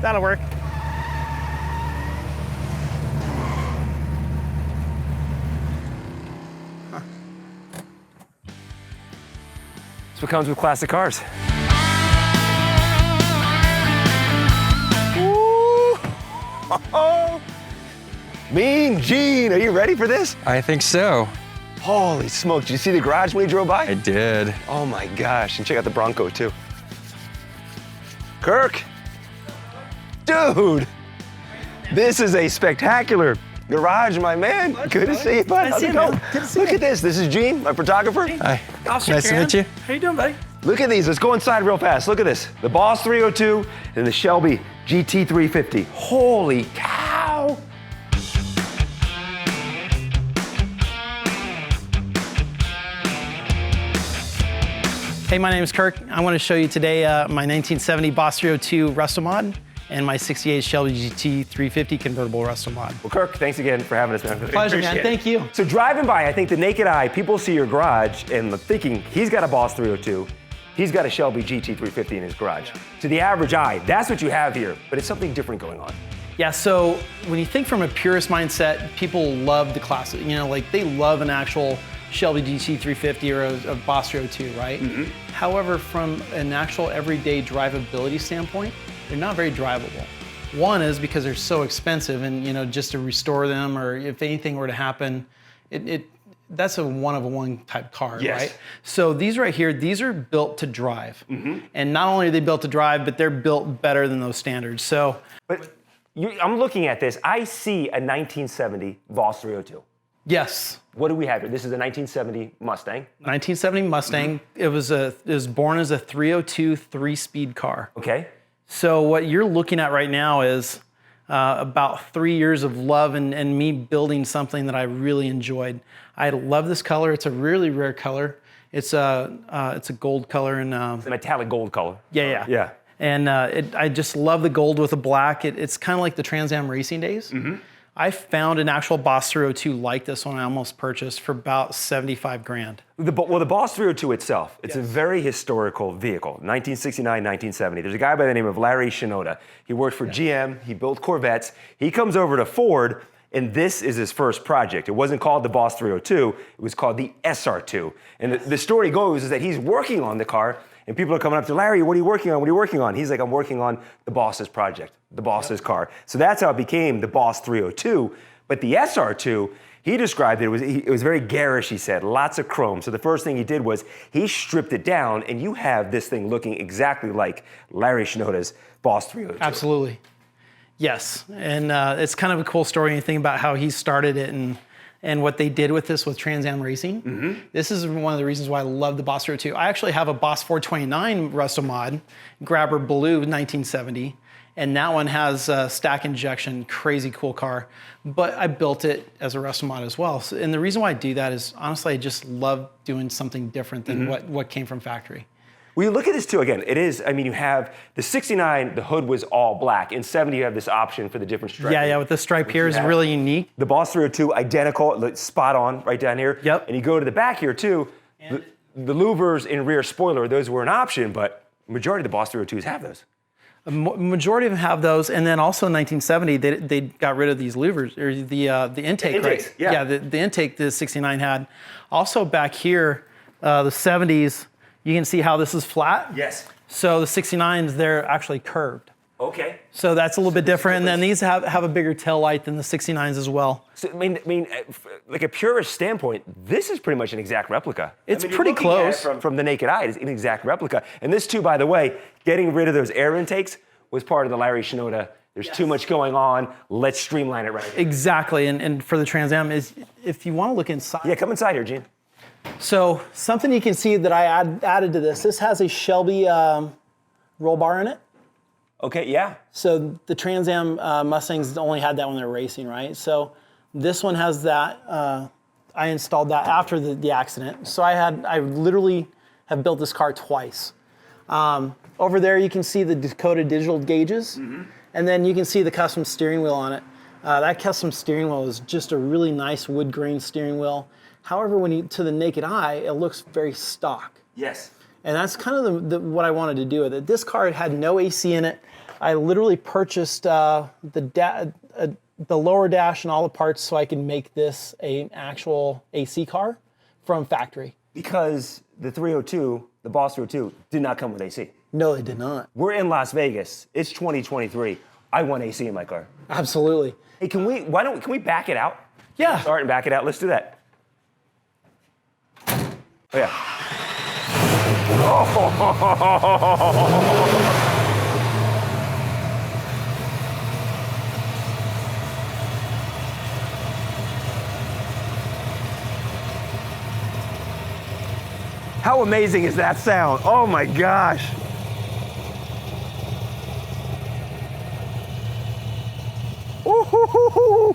That'll work. That's what comes with classic cars. Ooh. Mean Gene, are you ready for this? I think so. Holy smokes, did you see the garage when you drove by? I did. Oh my gosh, and check out the Bronco too. Kirk, dude, this is a spectacular garage, my man. Good to see you, bud. How's it going? Look at this. This is Gene, my photographer. Hi. Nice to meet you. How you doing, buddy? Look at these. Let's go inside real fast. Look at this. The Boss 302 and the Shelby GT 350. Holy cow. Hey, my name is Kirk. I want to show you today my 1970 Boss 302 Restomod and my 68 Shelby GT 350 convertible Restomod. Well, Kirk, thanks again for having us, man. Pleasure, man. Thank you. So driving by, I think the naked eye, people see your garage and thinking he's got a Boss 302, he's got a Shelby GT 350 in his garage. To the average eye, that's what you have here, but it's something different going on. Yeah, so when you think from a purist mindset, people love the classic. You know, like they love an actual Shelby GT 350 or a Boss 302, right? However, from an actual everyday drivability standpoint, they're not very drivable. One is because they're so expensive, and you know, just to restore them, or if anything were to happen, that's a one-of-a-one type car, right? So these right here, these are built to drive. And not only are they built to drive, but they're built better than those standards. So, I'm looking at this, I see a 1970 Boss 302. yes. What do we have here? This is a 1970 Mustang. 1970 Mustang. It was born as a 302 three-speed car. Okay. So what you're looking at right now is about 3 years of love and me building something that I really enjoyed. I love this color. It's a really rare color. It's a gold color and It's a metallic gold color. yeah. And I just love the gold with the black. It's kind of like the Trans Am racing days. I found an actual Boss 302 like this one I almost purchased for about 75 grand. Well, the Boss 302 itself, it's a very historical vehicle. 1969, 1970. There's a guy by the name of Larry Shinoda. He worked for GM, he built Corvettes. He comes over to Ford, and this is his first project. It wasn't called the Boss 302, it was called the SR2. And the story goes is that he's working on the car, and people are coming up to Larry, what are you working on? What are you working on? He's like, I'm working on the boss's project, the boss's car. So that's how it became the Boss 302. But the SR2, he described it was very garish, he said, lots of chrome. So the first thing he did was he stripped it down, and you have this thing looking exactly like Larry Shinoda's Boss 302. Absolutely. Yes, and it's kind of a cool story when you think about how he started it and what they did with this with Trans Am Racing. This is one of the reasons why I love the Boss 302. I actually have a Boss 429 Restomod, Grabber Blue 1970, and that one has stack injection, crazy cool car. But I built it as a Restomod as well. So, and the reason why I do that is, honestly, I just love doing something different than what came from factory. Well, you look at this too, again, it is, I mean, you have the 69, the hood was all black. In 70, you have this option for the different stripes. Yeah, with the stripe here is really unique. The Boss 302, identical, spot on right down here. Yep. And you go to the back here too, the louvers and rear spoiler, those were an option, but majority of the Boss 302s have those. A majority of them have those, and then also in 1970, they got rid of these louvers, or the intake, intakes, right? yeah. The intake the 69 had. Also back here, the 70s, you can see how this is flat. Yes. So the 69s, they're actually curved. Okay. So that's a little bit different, and then these have a bigger tail light than the 69s as well. So, I mean, like a purist standpoint, this is pretty much an exact replica. It's pretty close. From the naked eye, it's an exact replica. And this too, by the way, getting rid of those air intakes was part of the Larry Shinoda. There's too much going on. Let's streamline it right here. Exactly, and for the Trans Am is, if you want to look inside. Yeah, come inside here, Gene. So something you can see that I added to this. This has a Shelby roll bar in it. Okay, yeah. So the Trans Am Mustangs only had that when they were racing, right? So this one has that. I installed that after the accident. So I literally have built this car twice. Over there you can see the Dakota digital gauges, and then you can see the custom steering wheel on it. That custom steering wheel is just a really nice wood grain steering wheel. However, to the naked eye, it looks very stock. Yes. And that's kind of what I wanted to do with it. This car had no AC in it. I literally purchased the lower dash and all the parts so I can make this an actual AC car from factory. Because the 302, the Boss 302, did not come with AC. No, it did not. We're in Las Vegas. It's 2023. I want AC in my car. Absolutely. Hey, can we back it out? Yeah. Start and back it out. Let's do that. Oh yeah. How amazing is that sound? Oh my gosh. Ooh,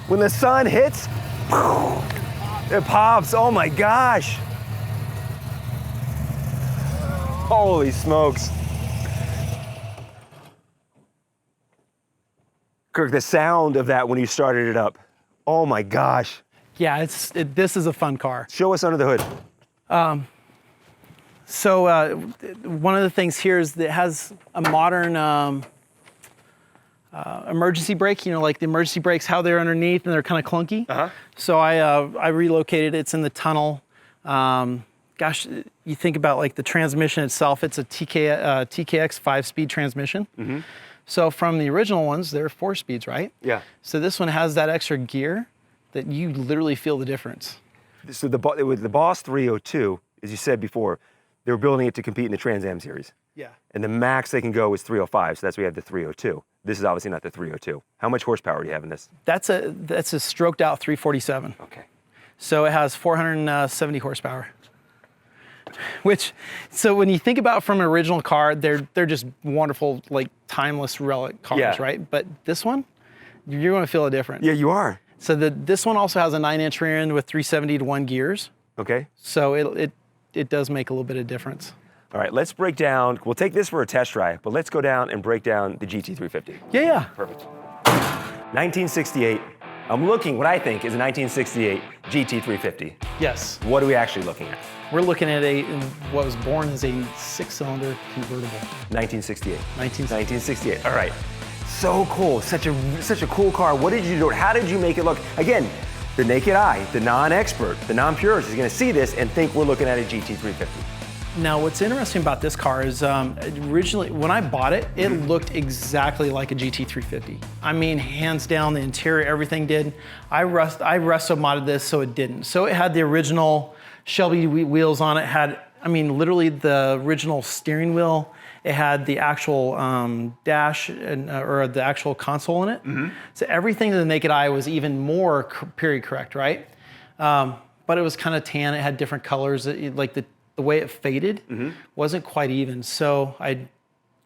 when the sun hits, it pops. Oh my gosh. Holy smokes. Kirk, the sound of that when you started it up. Oh my gosh. Yeah, this is a fun car. Show us under the hood. So one of the things here is that it has a modern emergency brake, you know, like the emergency brakes, how they're underneath and they're kind of clunky. So I relocated it. It's in the tunnel. Gosh, you think about like the transmission itself, it's a TKX 5-speed transmission. So from the original ones, they're 4 speeds, right? Yeah. So this one has that extra gear that you literally feel the difference. So with the Boss 302, as you said before, they were building it to compete in the Trans Am series. Yeah. And the max they can go is 305, so that's why we have the 302. This is obviously not the 302. How much horsepower do you have in this? That's a stroked out 347. Okay. So it has 470 horsepower. So when you think about from an original car, they're just wonderful, like timeless relic cars, right? But this one, you're going to feel a difference. Yeah, you are. So this one also has a 9-inch rear end with 370 to 1 gears. Okay. So it does make a little bit of difference. All right, let's break down. We'll take this for a test drive, but let's go down and break down the GT350. Yeah. Perfect. 1968. I'm looking, what I think is a 1968 GT350. Yes. What are we actually looking at? We're looking at what was born as a 6-cylinder convertible. 1968. 1968. 1968. All right. So cool. Such a cool car. What did you do? How did you make it look? Again, the naked eye, the non-expert, the non-purist is going to see this and think we're looking at a GT350. Now, what's interesting about this car is originally, when I bought it, it looked exactly like a GT350. I mean, hands down, the interior, everything did. I resto-modded this so it didn't. So it had the original Shelby wheels on it, had, I mean, literally the original steering wheel. It had the actual dash or the actual console in it. So everything to the naked eye was even more period correct, right? But it was kind of tan. It had different colors. Like the way it faded wasn't quite even. So I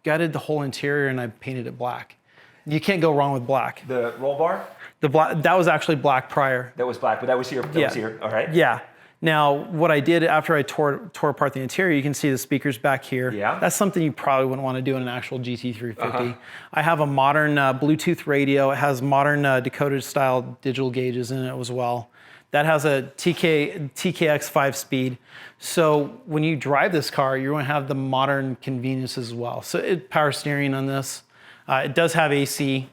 gutted the whole interior and I painted it black. You can't go wrong with black. The roll bar? The black, that was actually black prior. That was black, but that was here. That was here. All right. Yeah. Now, what I did after I tore apart the interior, you can see the speakers back here. Yeah. That's something you probably wouldn't want to do in an actual GT350. I have a modern Bluetooth radio. It has modern Dakota style digital gauges in it as well. That has a TKX 5-speed. So when you drive this car, you're going to have the modern conveniences as well. So power steering on this. It does have AC.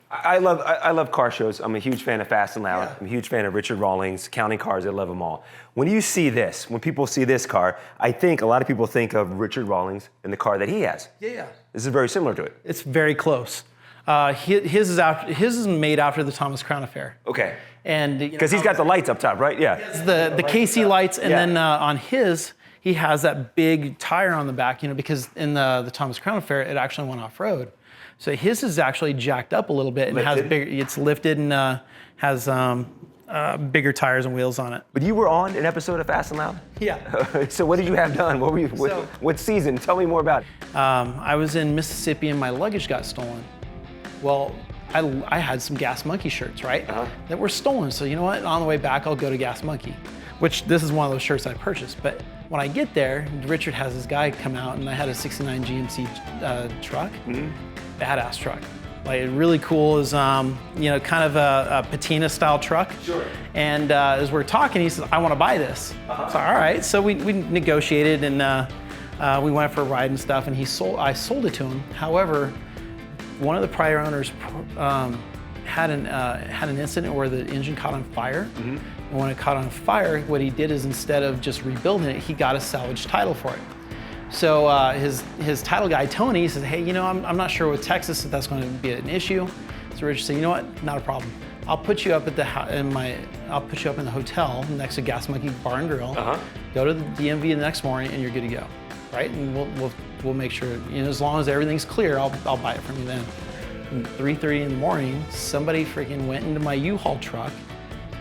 I love car shows. I'm a huge fan of Fast and Loud. I'm a huge fan of Richard Rawlings, counting cars. I love them all. When you see this, when people see this car, I think a lot of people think of Richard Rawlings and the car that he has. Yeah. This is very similar to it. It's very close. His is made after the Thomas Crown Affair. Okay. And because he's got the lights up top, right? Yeah. The KC lights, and then on his, he has that big tire on the back, because in the Thomas Crown Affair, it actually went off-road. So his is actually jacked up a little bit and has bigger. It's lifted and has bigger tires and wheels on it. But you were on an episode of Fast and Loud? Yeah. So what did you have done? What were you? What season? Tell me more about it. I was in Mississippi and my luggage got stolen. Well, I had some Gas Monkey shirts, right? That were stolen. So you know what? On the way back, I'll go to Gas Monkey, which this is one of those shirts I purchased. But when I get there, Richard has this guy come out, and I had a '69 GMC truck. Badass truck. Like really cool is, you know, kind of a patina style truck. Sure. And as we're talking, he says, I want to buy this. So all right, so we negotiated and we went for a ride and stuff, and I sold it to him. However, one of the prior owners had an incident where the engine caught on fire. And when it caught on fire, what he did is instead of just rebuilding it, he got a salvage title for it. So his title guy, Tony, says, hey, you know, I'm not sure with Texas if that's going to be an issue. So Richard said, you know what, not a problem. I'll put you up at I'll put you up in the hotel next to Gas Monkey Bar and Grill. Go to the DMV the next morning, and you're good to go, right? And we'll make sure, you know, as long as everything's clear, I'll buy it from you then. And 3:30 in the morning, somebody freaking went into my U-Haul truck,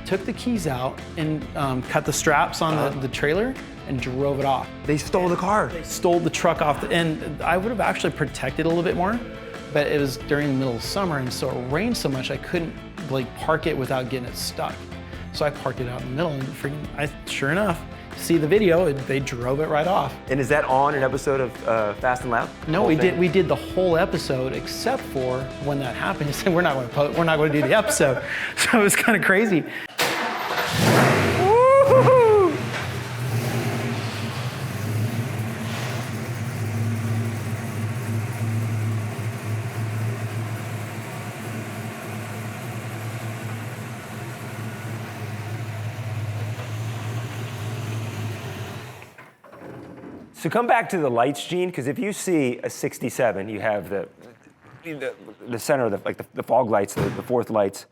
took the keys out, and cut the straps on the trailer and drove it off. They stole the car. They stole the truck off, and I would have actually protected a little bit more, but it was during the middle of summer, and so it rained so much I couldn't like park it without getting it stuck. So I parked it out in the middle, and sure enough, see the video, they drove it right off. And is that on an episode of Fast and Loud? No, we did the whole episode except for when that happened. He said we're not going to do the episode. So it was kind of crazy. So come back to the lights, Gene, because if you see a 67, you have the center, the fog lights, the fourth lights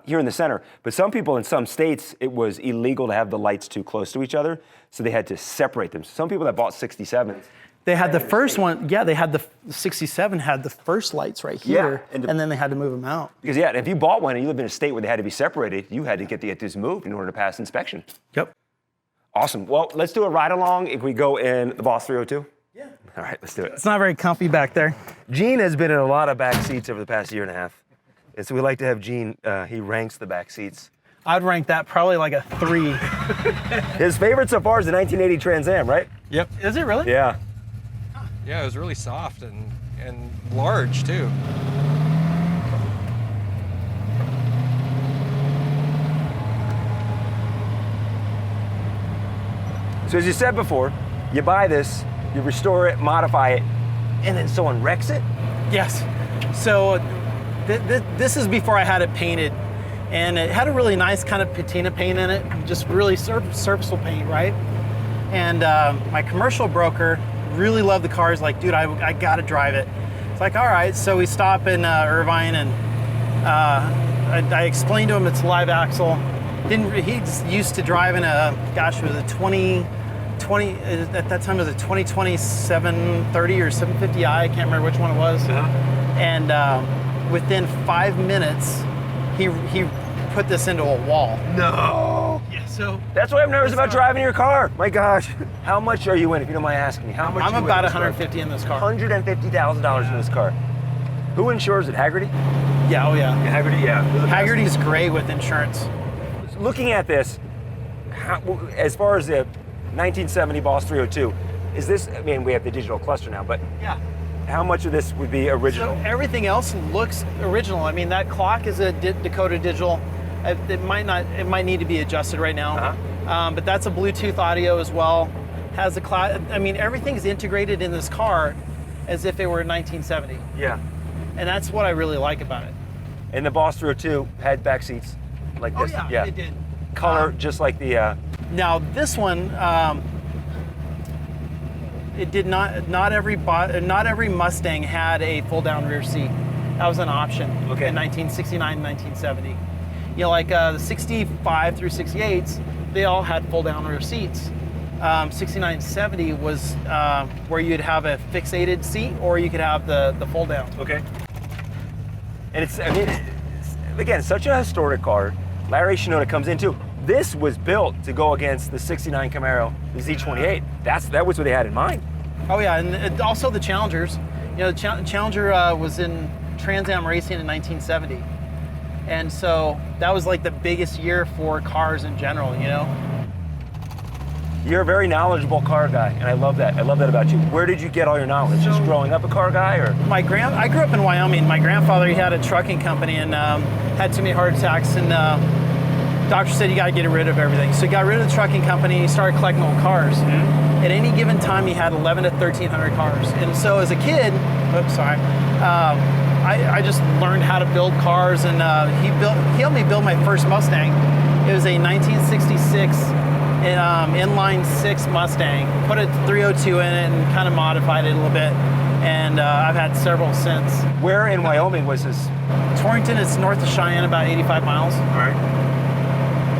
here in the center. But some people in some states, it was illegal to have the lights too close to each other, so they had to separate them. Some people that bought 67s. They had the first one, yeah, they had the 67 had the first lights right here, and then they had to move them out. Because yeah, if you bought one and you lived in a state where they had to be separated, you had to get this moved in order to pass inspection. Yep. Awesome. Well, let's do a ride along if we go in the Boss 302. Yeah. All right, let's do it. It's not very comfy back there. Gene has been in a lot of back seats over the past year and a half. And so we like to have Gene, he ranks the back seats. I'd rank that probably like a 3. His favorite so far is the 1980 Trans Am, right? Yep. Is it really? Yeah. Yeah, it was really soft and large too. So as you said before, you buy this, you restore it, modify it, and then someone wrecks it? Yes. So this is before I had it painted, and it had a really nice kind of patina paint in it, just really surfaceable paint, right? And my commercial broker really loved the car. He's like, dude, I gotta drive it. It's like, all right. So we stop in Irvine, and I explained to him it's live axle. He's used to driving it was a 20 at that time it was a 2020 730 or 750i, I can't remember which one it was. And within 5 minutes, he put this into a wall. No. Yeah, so that's why I'm nervous about driving your car. My gosh. How much are you in, if you don't mind asking me? How much? I'm about 150 in this car. $150,000 in this car. Who insures it? Haggerty? Yeah, oh yeah. Haggerty, yeah. Haggerty's great with insurance. Looking at this, as far as the 1970 Boss 302, is this, I mean, we have the digital cluster now, but yeah, how much of this would be original? So everything else looks original. I mean, that clock is a Dakota digital. It might need to be adjusted right now. But that's a Bluetooth audio as well. Has a clock. I mean, everything's integrated in this car as if it were 1970. Yeah. And that's what I really like about it. And the Boss 302 had back seats like this. Oh yeah, it did. Color just like the. Now this one, it did not every Mustang had a full down rear seat. That was an option in 1969 and 1970. You know, like the 65 through 68s, they all had full down rear seats. 69 and 70 was where you'd have a fixated seat or you could have the full down. Okay. And it's, I mean, again, such a historic car. Larry Shinoda comes in too. This was built to go against the 69 Camaro, the Z28. That was what they had in mind. Oh yeah, and also the Challengers. You know, the Challenger was in Trans Am racing in 1970. And so that was like the biggest year for cars in general, you know? You're a very knowledgeable car guy, and I love that. I love that about you. Where did you get all your knowledge? Just growing up a car guy, or? I grew up in Wyoming. My grandfather, he had a trucking company and had too many heart attacks, and doctor said you got to get rid of everything. So he got rid of the trucking company. He started collecting old cars. At any given time, he had 11 to 1,300 cars. And so as a kid, I just learned how to build cars, and he helped me build my first Mustang. It was a 1966 inline 6 Mustang. Put a 302 in it and kind of modified it a little bit. And I've had several since. Where in Wyoming was this? Torrington, it's north of Cheyenne, about 85 miles. All right.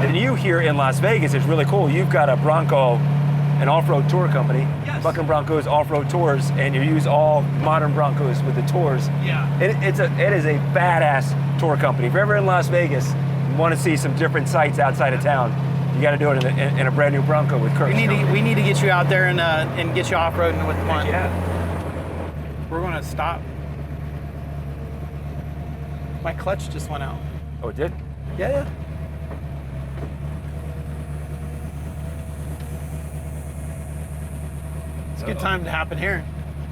And you here in Las Vegas is really cool. You've got a Bronco, an off-road tour company, Yes. Bucking Broncos Off-Road Tours, and you use all modern Broncos with the tours. Yeah. It is a badass tour company. If you're ever in Las Vegas, you want to see some different sights outside of town, you got to do it in a brand new Bronco with Kirk. We need to get you out there and get you off-roading with one. Yeah. We're going to stop. My clutch just went out. Oh, it did? Yeah. It's a good time to happen here.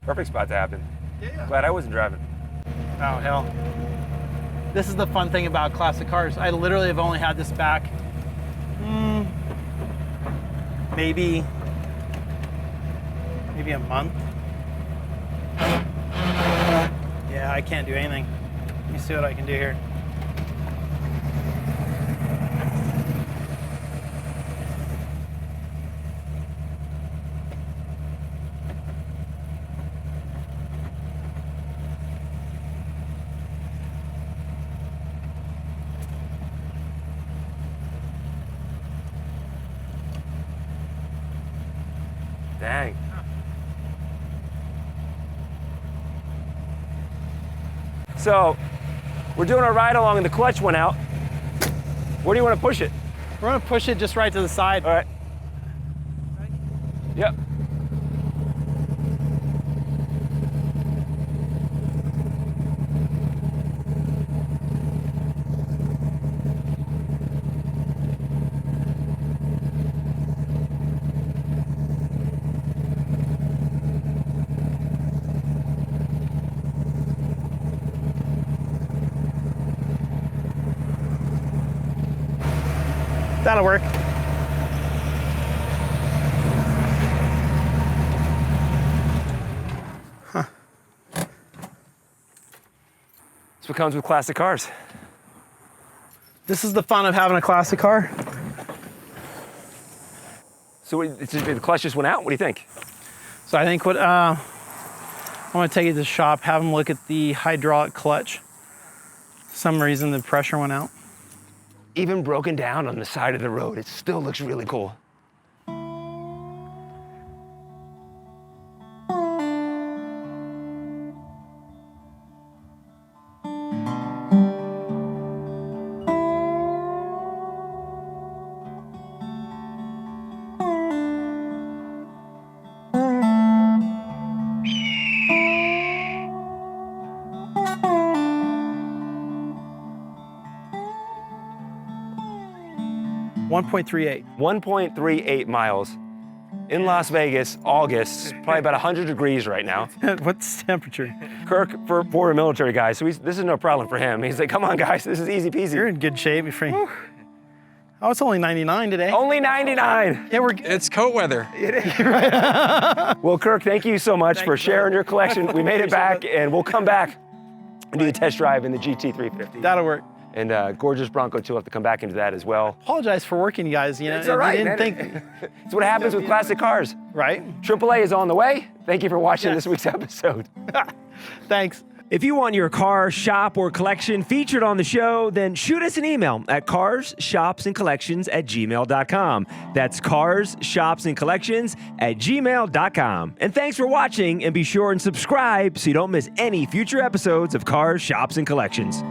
Perfect spot to happen. Yeah. Glad I wasn't driving. Oh, hell. This is the fun thing about classic cars. I literally have only had this back maybe a month. Yeah, I can't do anything. Let me see what I can do here. Dang. So, we're doing a ride along and the clutch went out. Where do you want to push it? We're going to push it just right to the side. All right. Yep. That'll work. That's what comes with classic cars. This is the fun of having a classic car. So the clutch just went out? What do you think? So I think I want to take it to the shop, have them look at the hydraulic clutch. For some reason the pressure went out. Even broken down on the side of the road, it still looks really cool. $1.38. 1.38 miles in Las Vegas, August, probably about 100 degrees right now. What's the temperature? Kirk, for a military guy, so this is no problem for him. He's like, come on guys, this is easy peasy. You're in good shape. Oh, it's only 99 today. Only 99. Yeah, we're It's coat weather. Well, Kirk, thank you so much for sharing your collection. We made it back, and we'll come back and do the test drive in the GT350. That'll work. And gorgeous Bronco too. We'll have to come back into that as well. Apologize for working, you guys. You know, It's all right, you didn't man. think, It's what happens with classic cars. right? AAA is on the way. Thank you for watching this week's episode. Thanks. If you want your car, shop, or collection featured on the show, then shoot us an email at carshopsandcollections@gmail.com. That's carshopsandcollections@gmail.com. And thanks for watching, and be sure and subscribe so you don't miss any future episodes of Cars, Shops, and Collections.